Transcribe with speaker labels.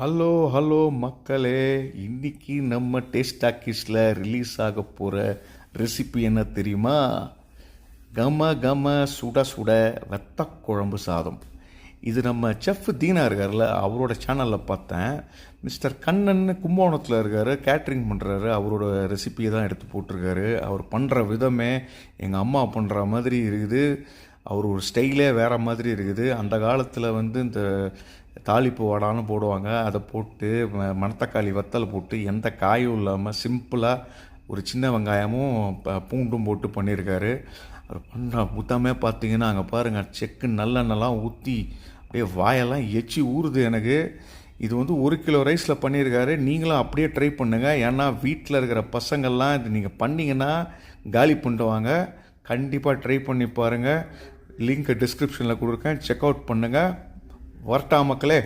Speaker 1: Hello hello மக்களே, இன்னைக்கு நம்ம டேஸ்ட் டாக்கீஸில் ரிலீஸ் ஆக போகிற ரெசிபி என்ன தெரியுமா? கம கம சுட சுட வெத்த குழம்பு சாதம். இது நம்ம செஃப் தீனா இருக்கார்ல, அவரோட சேனலில் பார்த்தேன். மிஸ்டர் கண்ணன் கும்பகோணத்தில் இருக்கார், கேட்ரிங் பண்ணுறாரு. அவரோட ரெசிபியை தான் எடுத்து போட்டிருக்காரு. அவர் பண்ணுற விதமே எங்கள் அம்மா பண்ணுற மாதிரி இருக்குது. அவர் ஒரு ஸ்டைலே வேறு மாதிரி இருக்குது. அந்த காலத்தில் இந்த தாளிப்பு வடான்னு போடுவாங்க, அதை போட்டு மணத்தக்காளி வத்தல் போட்டு எந்த காயும் இல்லாமல் சிம்பிளாக ஒரு சின்ன வெங்காயமும் பூண்டும் போட்டு பண்ணியிருக்காரு. அவர் பண்ணுற புத்தமே பார்த்தீங்கன்னா அங்கே பாருங்கள், செக்கு நல்லெண்ணெல்லாம் ஊற்றி அப்படியே வாயெல்லாம் எச்சி ஊறுது எனக்கு. இது 1 கிலோ ரைஸில் பண்ணியிருக்காரு. நீங்களும் அப்படியே ட்ரை பண்ணுங்கள். ஏன்னா வீட்டில் இருக்கிற பசங்கள்லாம் இது நீங்கள் பண்ணிங்கன்னா காலி பண்ணிடுவாங்க. கண்டிப்பாக ட்ரை பண்ணி பாருங்கள். லிங்க் டிஸ்கிரிப்ஷனில் கொடுக்குறேன், செக் அவுட் பண்ணுங்கள். வரட்டா மக்களே.